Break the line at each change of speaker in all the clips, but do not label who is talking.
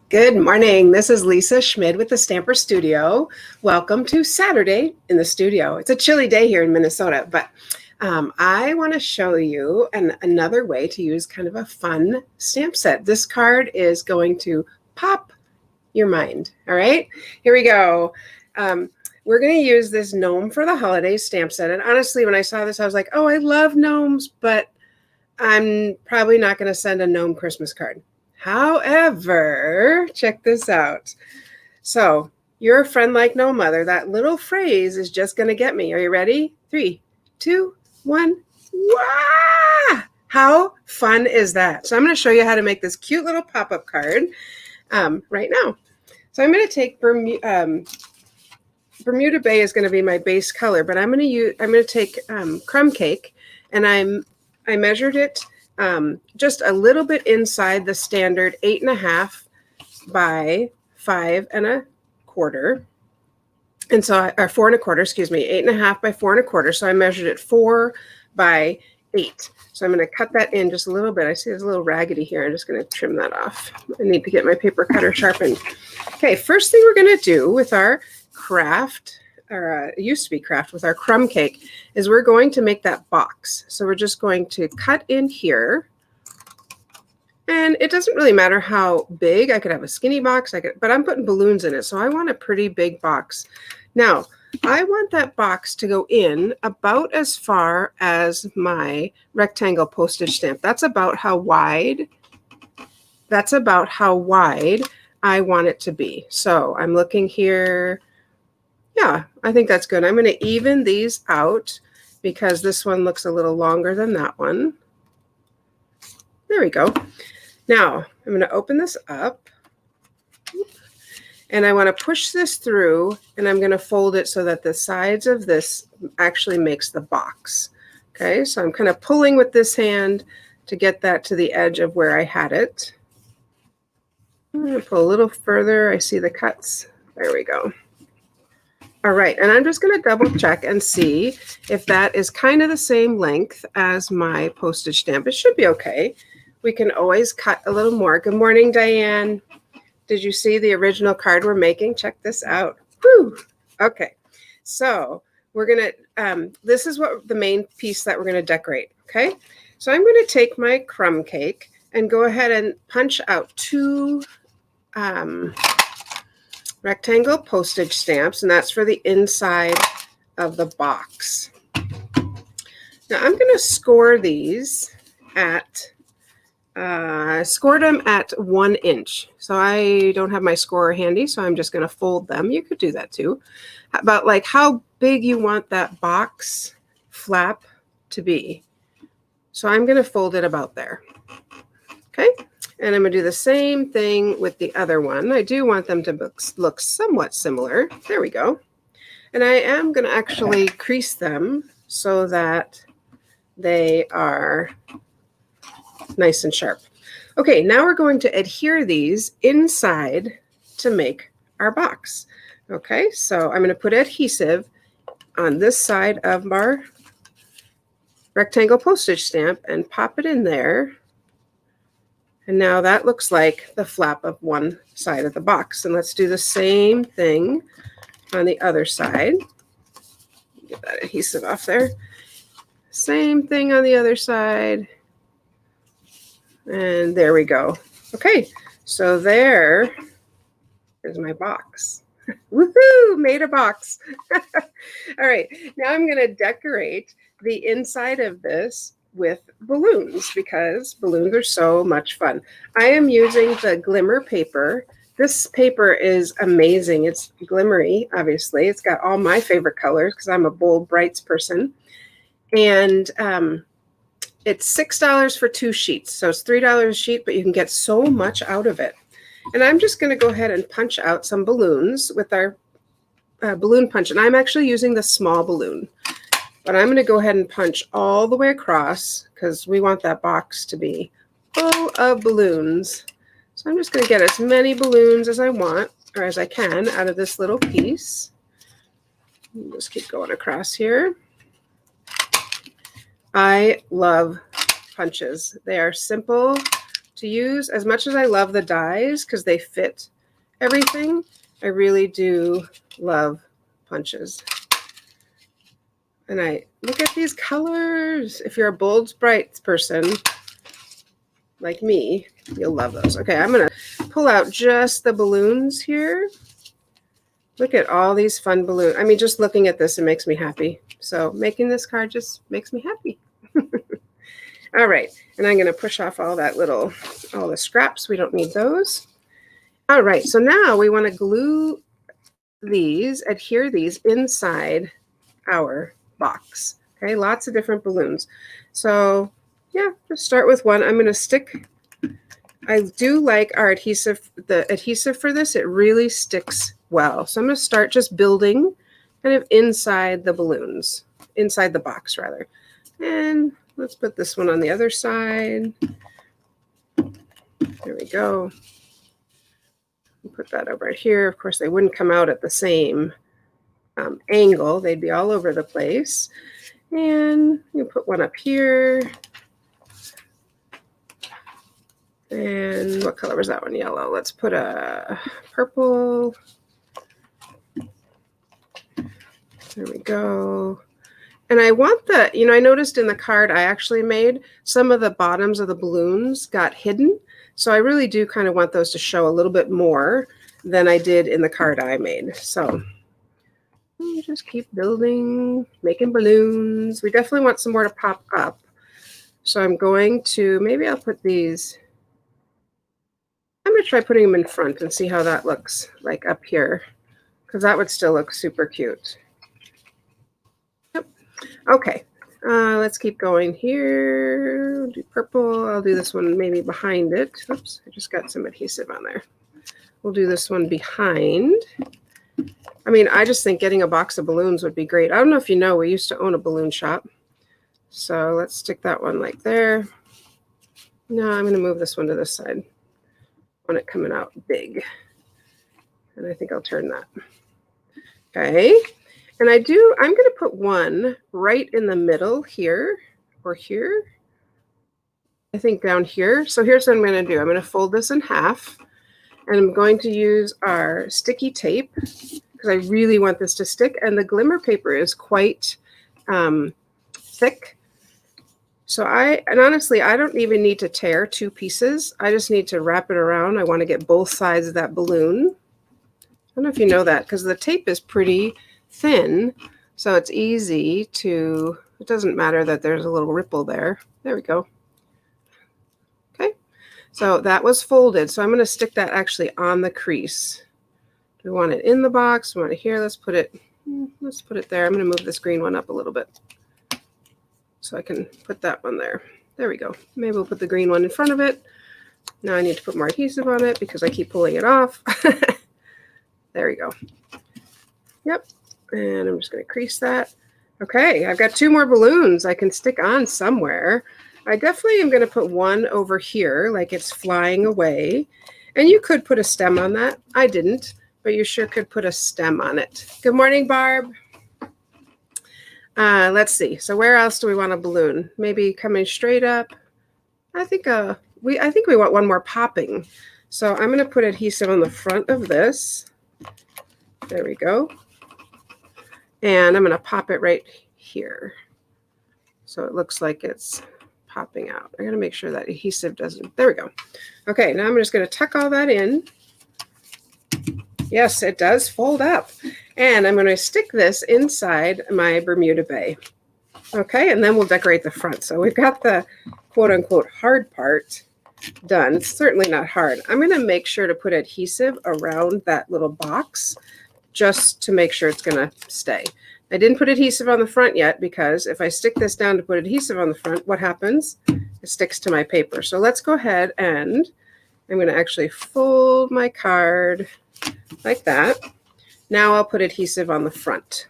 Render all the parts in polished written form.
Good morning. This is Lisa Schmid with the Stamper Studio. Welcome to Saturday in the studio. It's a chilly day here in Minnesota, but I want to show you another way to use kind of a fun stamp set. This card is going to pop your mind. All right, here we go. We're going to use this Gnome for the Holidays stamp set. And honestly, when I saw this, I was like, oh, I love gnomes, but I'm probably not going to send a gnome Christmas card. However, check this out. So, you're a friend like no mother. That little phrase is just going to get me. Are you ready? 3, 2, 1. Wow! How fun is that? So, I'm going to show you how to make this cute little pop-up card right now. So, I'm going to take Bermuda Bay is going to be my base color, but I'm going to take crumb cake, and I measured it just a little bit inside the standard 8.5 by 5.25. And so, or 4.25, excuse me, 8.5 by 4.25. So I measured it 4 by 8. So I'm going to cut that in just a little bit. I see it's a little raggedy here. I'm just going to trim that off. I need to get my paper cutter sharpened. Okay, first thing we're going to do with our craft, or it used to be craft, with our crumb cake, is we're going to make that box. So we're just going to cut in here. And it doesn't really matter how big. I could have a skinny box, but I'm putting balloons in it, so I want a pretty big box. Now, I want that box to go in about as far as my rectangle postage stamp. That's about how wide I want it to be. So I'm looking here. Yeah, I think that's good. I'm going to even these out because this one looks a little longer than that one. There we go. Now, I'm going to open this up, and I want to push this through, and I'm going to fold it so that the sides of this actually makes the box. Okay, so I'm kind of pulling with this hand to get that to the edge of where I had it. I'm going to pull a little further. I see the cuts. There we go. All right, and I'm just going to double check and see if that is kind of the same length as my postage stamp. It should be okay. We can always cut a little more. Good morning, Diane. Did you see the original card we're making? Check this out. Whew. Okay, so we're going to, this is what the main piece that we're going to decorate, okay? So I'm going to take my crumb cake and go ahead and punch out 2 rectangle postage stamps, and that's for the inside of the box. Now I'm going to score these at scored them at 1 inch. So I don't have my scorer handy, so I'm just going to fold them. You could do that too. About like how big you want that box flap to be. So I'm going to fold it about there. Okay. And I'm going to do the same thing with the other one. I do want them to look somewhat similar. There we go. And I am going to actually crease them so that they are nice and sharp. Okay, now we're going to adhere these inside to make our box. Okay, so I'm going to put adhesive on this side of our rectangle postage stamp and pop it in there. And now that looks like the flap of one side of the box. And let's do the same thing on the other side. Get that adhesive off there. Same thing on the other side. And there we go. Okay, so there's my box. Woohoo! Made a box. All right, now I'm going to decorate the inside of this with balloons because balloons are so much fun. I am using the glimmer paper. This paper is amazing. It's glimmery, obviously. It's got all my favorite colors because I'm a bold brights person. And it's $6 for 2 sheets. So it's $3 a sheet, but you can get so much out of it. And I'm just going to go ahead and punch out some balloons with our balloon punch. And I'm actually using the small balloon. But I'm going to go ahead and punch all the way across because we want that box to be full of balloons. So I'm just going to get as many balloons as I want, or as I can, out of this little piece. Just keep going across here. I love punches. They are simple to use. As much as I love the dies because they fit everything, I really do love punches. And I look at these colors. If you're a Bold Bright person like me, you'll love those. Okay, I'm going to pull out just the balloons here. Look at all these fun balloons. I mean, just looking at this, it makes me happy. So making this card just makes me happy. All right, and I'm going to push off all the scraps. We don't need those. All right, so now we want to glue these, adhere these inside our box. Okay, lots of different balloons. So yeah, just start with one. I'm going to stick. I do like our adhesive, the adhesive for this. It really sticks well. So I'm going to start just building kind of inside the balloons, inside the box rather. And let's put this one on the other side. There we go. Put that over here. Of course, they wouldn't come out at the same angle. They'd be all over the place. And you put one up here. And what color was that one? Yellow. Let's put a purple. There we go. And I want the, I noticed in the card I actually made, some of the bottoms of the balloons got hidden. So I really do kind of want those to show a little bit more than I did in the card I made. So just keep building, making balloons. We definitely want some more to pop up. So I'm going to, maybe I'll put these, I'm going to try putting them in front and see how that looks like up here, because that would still look super cute. Yep. Okay. Let's keep going here. We'll do purple. I'll do this one maybe behind it. Oops, I just got some adhesive on there. We'll do this one behind. I mean, I just think getting a box of balloons would be great. I don't know if you know, we used to own a balloon shop. So let's stick that one like there. No, I'm going to move this one to this side. I want it coming out big. And I think I'll turn that. Okay. And I'm going to put one right in the middle here or here. I think down here. So here's what I'm going to do. I'm going to fold this in half. And I'm going to use our sticky tape because I really want this to stick. And the glimmer paper is quite thick. So honestly, I don't even need to tear two pieces. I just need to wrap it around. I want to get both sides of that balloon. I don't know if you know that because the tape is pretty thin. So it's easy to, it doesn't matter that there's a little ripple there. There we go. Okay. So that was folded. So I'm going to stick that actually on the crease. Do we want it in the box? We want it here. Let's put it there. I'm going to move this green one up a little bit so I can put that one there. There we go. Maybe we'll put the green one in front of it. Now I need to put more adhesive on it because I keep pulling it off. There we go. Yep. And I'm just going to crease that. Okay, I've got two more balloons I can stick on somewhere. I definitely am going to put one over here like it's flying away. And you could put a stem on that. I didn't, but you sure could put a stem on it. Good morning, Barb. Let's see. So where else do we want a balloon? Maybe coming straight up. I think we want one more popping. So I'm going to put adhesive on the front of this. There we go. And I'm going to pop it right here. So it looks like it's popping out. I got to make sure that adhesive doesn't. There we go. Okay, now I'm just going to tuck all that in. Yes, it does fold up. And I'm going to stick this inside my Bermuda Bay. Okay, and then we'll decorate the front. So we've got the quote unquote hard part done. It's certainly not hard. I'm going to make sure to put adhesive around that little box just to make sure it's going to stay. I didn't put adhesive on the front yet because if I stick this down to put adhesive on the front, what happens? It sticks to my paper. So let's go ahead and I'm going to actually fold my card like that. Now I'll put adhesive on the front.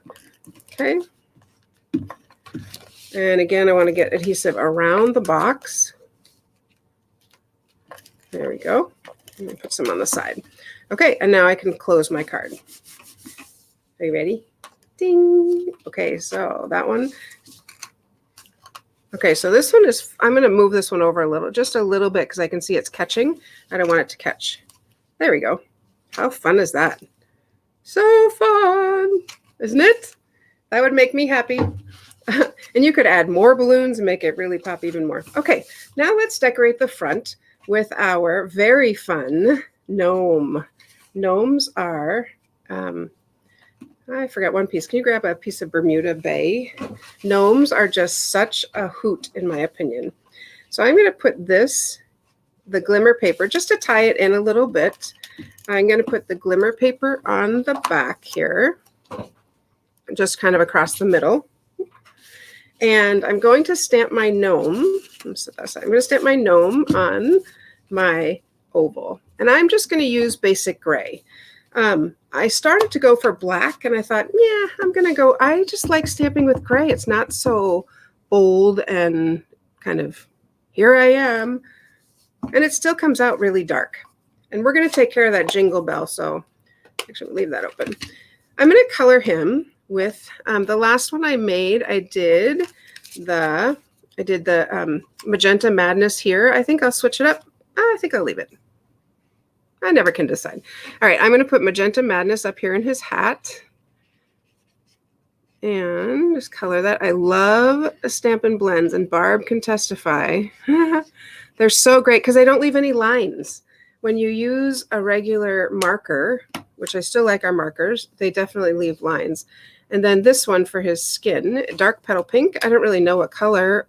Okay. And again, I want to get adhesive around the box. There we go. And then put some on the side. Okay, and now I can close my card. Are you ready? Ding. Okay, so that one. Okay, so this one is, I'm going to move this one over a little, just a little bit, because I can see it's catching. I don't want it to catch. There we go. How fun is that? So fun, isn't it? That would make me happy. And you could add more balloons and make it really pop even more. Okay, now let's decorate the front with our very fun gnome. Gnomes are, I forgot one piece. Can you grab a piece of Bermuda Bay? Gnomes are just such a hoot, in my opinion. So I'm going to put this, the glimmer paper, just to tie it in a little bit. I'm going to put the glimmer paper on the back here, just kind of across the middle. And I'm going to stamp my gnome. I'm going to stamp my gnome on my oval. And I'm just going to use basic gray. I started to go for black, and I thought, yeah, I'm going to go. I just like stamping with gray. It's not so bold and kind of, here I am. And it still comes out really dark. And we're going to take care of that jingle bell. So actually, we'll leave that open. I'm going to color him with the last one I made. I did the Magenta Madness here. I think I'll switch it up. I think I'll leave it. I never can decide. All right, I'm going to put Magenta Madness up here in his hat. And just color that. I love Stampin' Blends, and Barb can testify. They're so great because they don't leave any lines. When you use a regular marker, which I still like our markers, they definitely leave lines. And then this one for his skin, Dark Petal Pink. I don't really know what color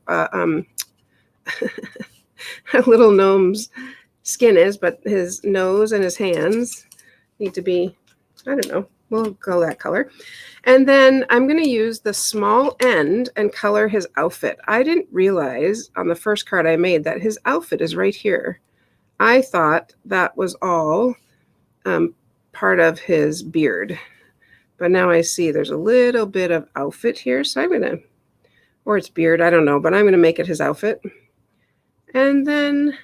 little gnome's skin is, but his nose and his hands need to be, I don't know, we'll go that color. And then I'm going to use the small end and color his outfit. I didn't realize on the first card I made that his outfit is right here. I thought that was all part of his beard. But now I see there's a little bit of outfit here. So I'm going to, or it's beard, I don't know, but I'm going to make it his outfit. And then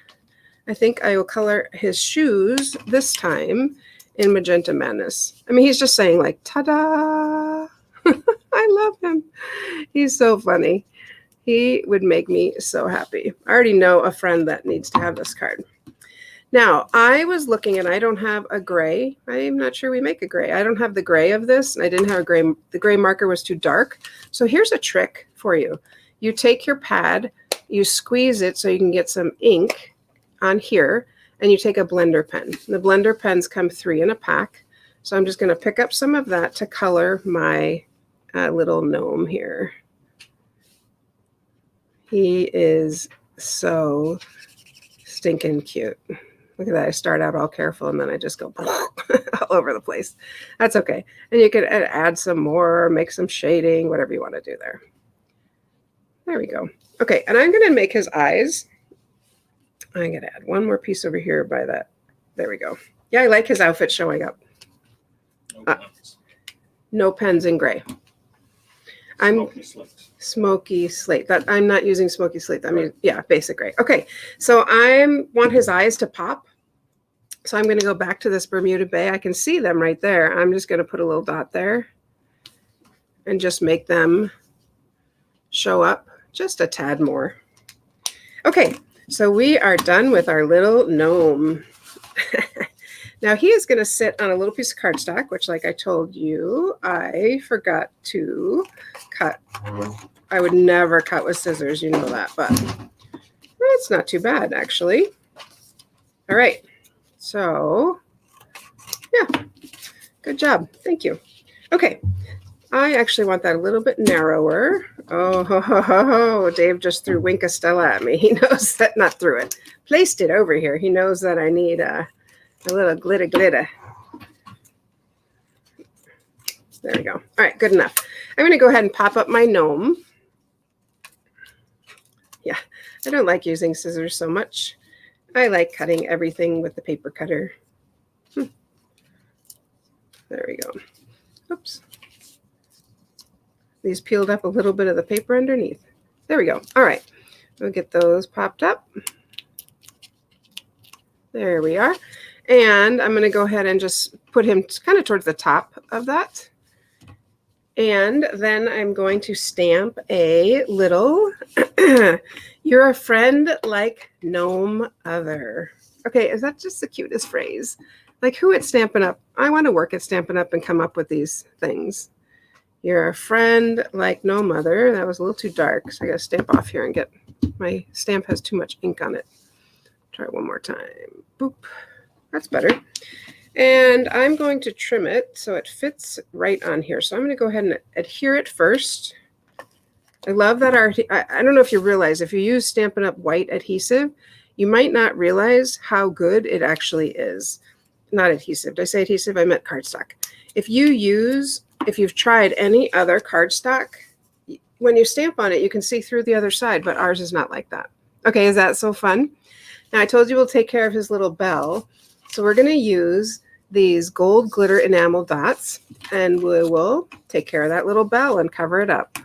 I think I will color his shoes this time in Magenta Madness. I mean, he's just saying like, ta-da! I love him. He's so funny. He would make me so happy. I already know a friend that needs to have this card. Now, I was looking and I don't have a gray. I'm not sure we make a gray. I don't have the gray of this, and I didn't have a gray. The gray marker was too dark. So here's a trick for you. You take your pad, you squeeze it so you can get some ink on here, and you take a blender pen. The blender pens come 3 in a pack. So I'm just going to pick up some of that to color my little gnome here. He is so stinking cute. Look at that. I start out all careful and then I just go all over the place. That's okay. And you can add some more, make some shading, whatever you want to do there. There we go. Okay, and I'm going to make his eyes. I'm going to add one more piece over here by that. There we go. Yeah, I like his outfit showing up. No pens in gray. Smoky slate. That I'm not using smoky slate. I mean, yeah, basic gray. Okay, so I want his eyes to pop. So I'm going to go back to this Bermuda Bay. I can see them right there. I'm just going to put a little dot there and just make them show up just a tad more. Okay, so we are done with our little gnome. Now he is going to sit on a little piece of cardstock, which, like I told you, I forgot to cut. I would never cut with scissors, you know that, but it's not too bad, actually. All right, so yeah, good job. Thank you. Okay, I actually want that a little bit narrower. Oh, ho, ho, ho, ho. Dave just threw Winkastella at me. He knows that, not threw it, placed it over here. He knows that I need a little glitter. There we go. All right, good enough. I'm going to go ahead and pop up my gnome. Yeah, I don't like using scissors so much. I like cutting everything with the paper cutter. There we go. Oops. These peeled up a little bit of the paper underneath. There we go. All right, we'll get those popped up. There we are. And I'm going to go ahead and just put him kind of towards the top of that. And then I'm going to stamp a little, you're a friend like gnome other. Okay, is that just the cutest phrase? Like who at Stampin' Up? I want to work at Stampin' Up and come up with these things. You're a friend like no mother. That was a little too dark, so I got to stamp off here and get, my stamp has too much ink on it. Try it one more time. Boop. That's better. And I'm going to trim it so it fits right on here. So I'm going to go ahead and adhere it first. I love that I don't know if you realize, if you use Stampin' Up! White adhesive, you might not realize how good it actually is. Not adhesive. Did I say adhesive? I meant cardstock. If you've tried any other cardstock, when you stamp on it, you can see through the other side, but ours is not like that. Okay, is that so fun? Now, I told you we'll take care of his little bell. So we're going to use these gold glitter enamel dots, and we will take care of that little bell and cover it up.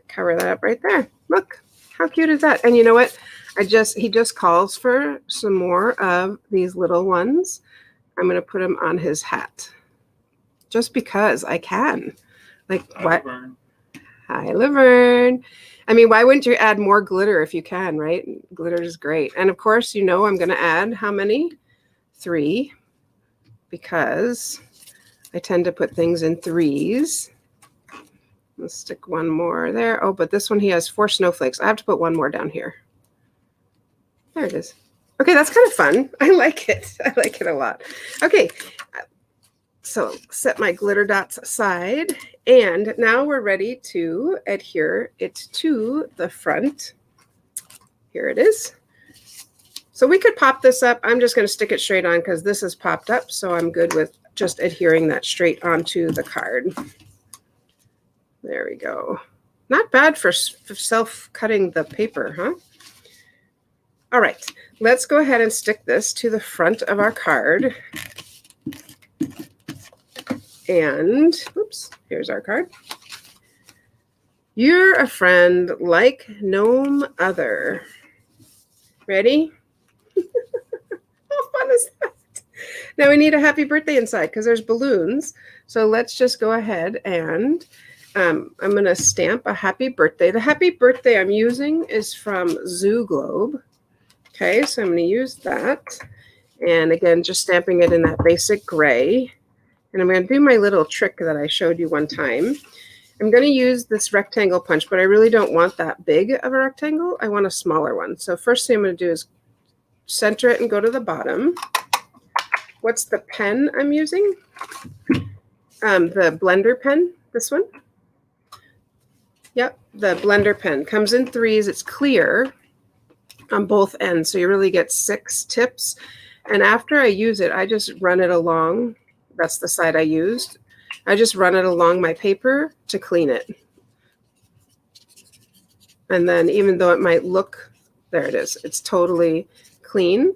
Cover that up right there. Look, how cute is that? And you know what? He just calls for some more of these little ones. I'm going to put them on his hat. Just because I can. Like, what? Hi, Laverne. I mean, why wouldn't you add more glitter if you can, right? Glitter is great. And of course, you know I'm going to add how many? 3. Because I tend to put things in 3s. Let's stick one more there. Oh, but this one, he has 4 snowflakes. I have to put one more down here. There it is. Okay, that's kind of fun. I like it. I like it a lot. Okay, so set my glitter dots aside. And now we're ready to adhere it to the front. Here it is. So we could pop this up. I'm just going to stick it straight on because this is popped up. So I'm good with just adhering that straight onto the card. There we go. Not bad for self-cutting the paper, huh? All right, let's go ahead and stick this to the front of our card. And, oops, here's our card. You're a friend like gnome other. Ready? How fun is that? Now we need a happy birthday inside because there's balloons. So let's just go ahead and I'm going to stamp a happy birthday. The happy birthday I'm using is from Zoo Globe. Okay, so I'm going to use that. And again, just stamping it in that basic gray. And I'm going to do my little trick that I showed you one time. I'm going to use this rectangle punch, but I really don't want that big of a rectangle. I want a smaller one. So first thing I'm going to do is center it and go to the bottom. What's the pen I'm using? The blender pen, this one. Yep, the blender pen comes in 3s. It's clear on both ends, so you really get 6 tips. And after I use it, I just run it along. That's the side I used. I just run it along my paper to clean it. And then even though it might look, there it is. It's totally clean.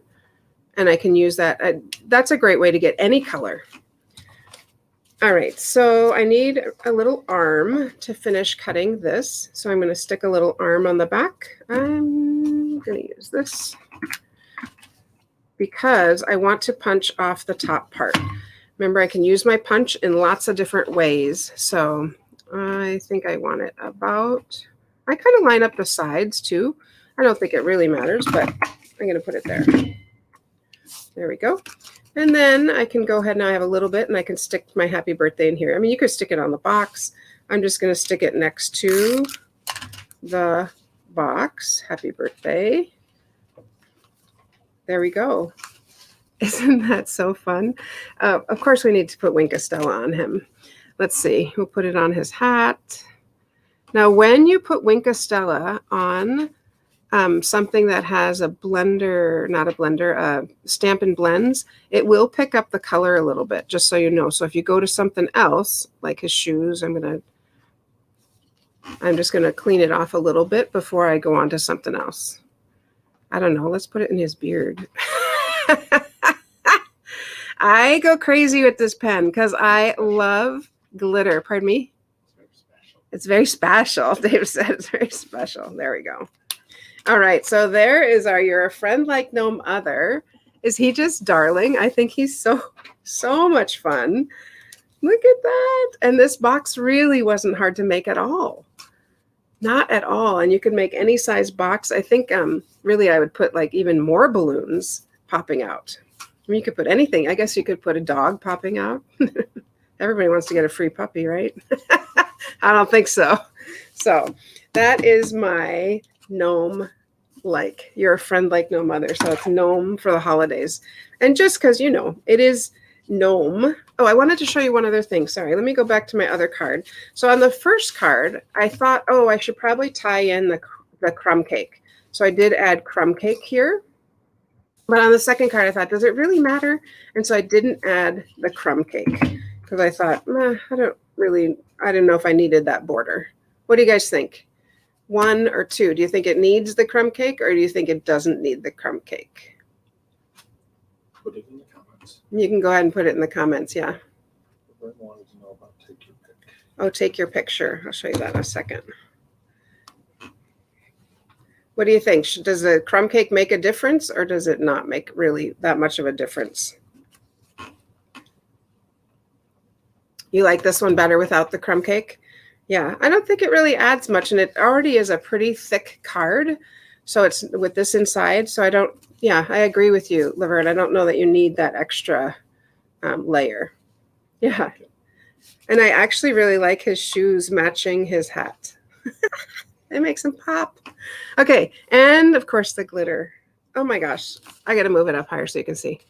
And I can use that. That's a great way to get any color. All right, so I need a little arm to finish cutting this. So I'm going to stick a little arm on the back. I'm going to use this because I want to punch off the top part. Remember, I can use my punch in lots of different ways. So I think I want it about, I kind of line up the sides too. I don't think it really matters, but I'm going to put it there. There we go. And then I can go ahead, now I have a little bit, and I can stick my happy birthday in here. I mean, you could stick it on the box. I'm just going to stick it next to the box. Happy birthday. There we go. Isn't that so fun? Of course, we need to put Wink of Stella on him. Let's see. We'll put it on his hat. Now, when you put Wink of Stella on something that has a blender, not a blender, Stampin' Blends, it will pick up the color a little bit, just so you know. So if you go to something else, like his shoes, I'm just going to clean it off a little bit before I go on to something else. I don't know. Let's put it in his beard. I go crazy with this pen because I love glitter. Pardon me? It's very special. Dave said it's very special. There we go. All right. So there is our You're a Friend Like Gnome Other. Is he just darling? I think he's so much fun. Look at that. And this box really wasn't hard to make at all. Not at all. And you can make any size box. I think really I would put like even more balloons popping out. I mean, you could put anything. I guess you could put a dog popping out. Everybody wants to get a free puppy, right? I don't think so. So that is my gnome like. You're a friend like no mother. So it's gnome for the holidays. And just because, you know, it is gnome. Oh, I wanted to show you one other thing. Sorry, let me go back to my other card. So on the first card, I thought, oh, I should probably tie in the crumb cake. So I did add crumb cake here. But on the second card, I thought, does it really matter? And so I didn't add the crumb cake because I thought, I didn't know if I needed that border. What do you guys think? 1 or 2? Do you think it needs the crumb cake or do you think it doesn't need the crumb cake?
Put it in the comments.
You can go ahead and put it in the comments, yeah.
I wanted to know about take your pick.
Oh, take your picture. I'll show you that in a second. What do you think? Does the crumb cake make a difference or does it not make really that much of a difference? You like this one better without the crumb cake? Yeah, I don't think it really adds much, and it already is a pretty thick card. So it's with this inside. So I agree with you, Laverne. I don't know that you need that extra layer. Yeah. And I actually really like his shoes matching his hat. It makes him pop. Okay, and of course the glitter. Oh my gosh, I got to move it up higher so you can see.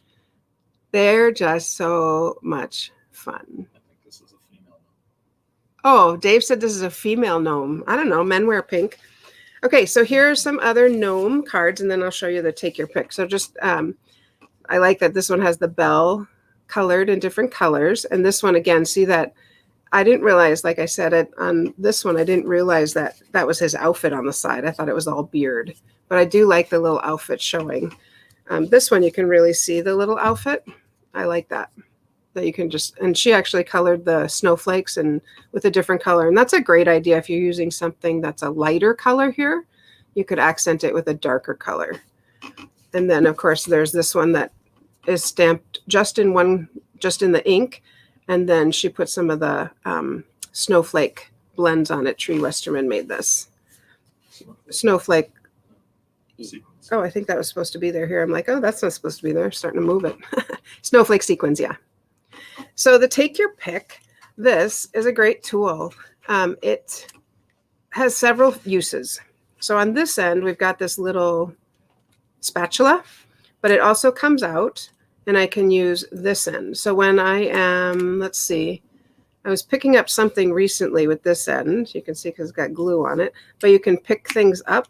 They're just so much fun.
I think this is a female gnome.
Oh, Dave said this is a female gnome. I don't know, men wear pink. Okay, so here are some other gnome cards, and then I'll show you the take your pick. So just, I like that this one has the bell colored in different colors. And this one, again, see that I didn't realize, like I said, on this one, I didn't realize that that was his outfit on the side. I thought it was all beard, but I do like the little outfit showing. This one, you can really see the little outfit. I like that you can just, and she actually colored the snowflakes and with a different color. And that's a great idea. If you're using something that's a lighter color here, you could accent it with a darker color. And then of course, there's this one that is stamped just in the ink. And then she put some of the snowflake blends on it. Tree Westerman made this. Snowflake. Sequins. Oh, I think that was supposed to be there here. I'm like, oh, that's not supposed to be there. Starting to move it. Snowflake sequins, yeah. So the take your pick. This is a great tool. It has several uses. So on this end, we've got this little spatula, but it also comes out. And I can use this end. So when I am, let's see, I was picking up something recently with this end. You can see because it's got glue on it. But you can pick things up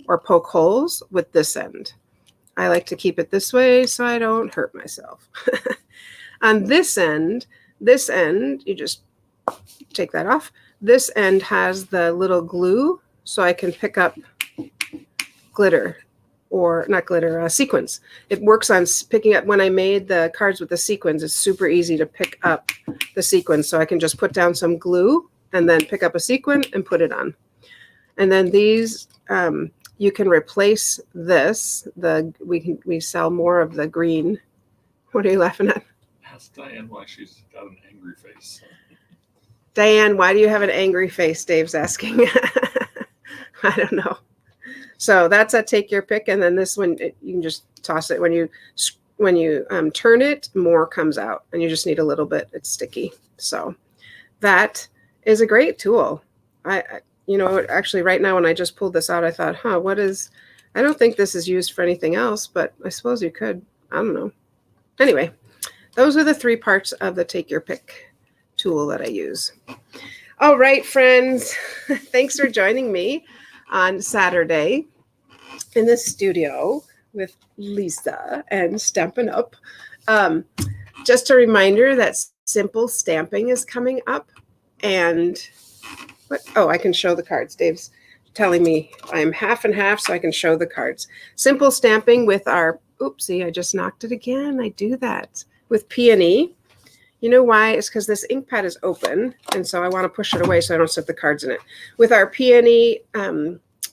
or poke holes with this end. I like to keep it this way so I don't hurt myself. On this end, you just take that off. This end has the little glue so I can pick up glitter. Or not glitter, sequins. It works on picking up. When I made the cards with the sequins, it's super easy to pick up the sequins. So I can just put down some glue and then pick up a sequin and put it on. And then these, you can replace this. We sell more of the green. What are you laughing at?
Ask Diane why she's got an angry face.
Diane, why do you have an angry face? Dave's asking. I don't know. So that's a take your pick, and then this one you can just toss it when you turn it. More comes out, and you just need a little bit. It's sticky, so that is a great tool. Actually, right now when I just pulled this out, I thought, I don't think this is used for anything else, but I suppose you could. I don't know. Anyway, those are the 3 parts of the take your pick tool that I use. All right, friends, thanks for joining me on Saturday in the studio with Lisa and Stampin' Up. Just a reminder that Simple Stamping is coming up. And I can show the cards. Dave's telling me I'm half and half, so I can show the cards. Simple Stamping with our, oopsie, I just knocked it again. I do that with Peony. You know why? It's because this ink pad is open, and so I want to push it away so I don't set the cards in it. With our Peony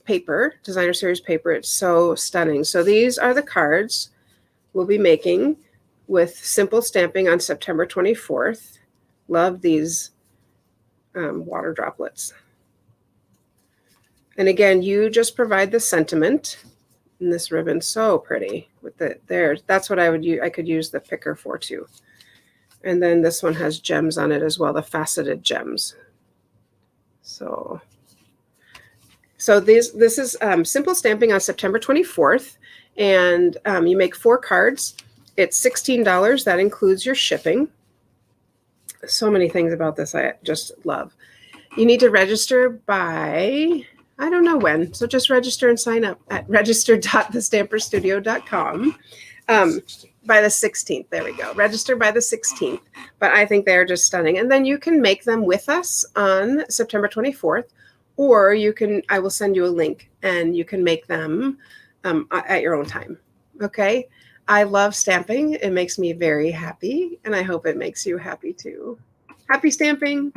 paper, Designer Series paper, it's so stunning. So these are the cards we'll be making with Simple Stamping on September 24th. Love these water droplets. And again, you just provide the sentiment. And this ribbon's so pretty with the there. That's what I would use. I could use the picker for too. And then this one has gems on it as well, the faceted gems. So this is simple stamping on September 24th. And you make 4 cards. It's $16. That includes your shipping. So many things about this I just love. You need to register by, I don't know when, so just register and sign up at register.thestamperstudio.com by the 16th. There we go. Register by the 16th. But I think they're just stunning. And then you can make them with us on September 24th, or you can, I will send you a link and you can make them at your own time. Okay. I love stamping. It makes me very happy, and I hope it makes you happy too. Happy stamping.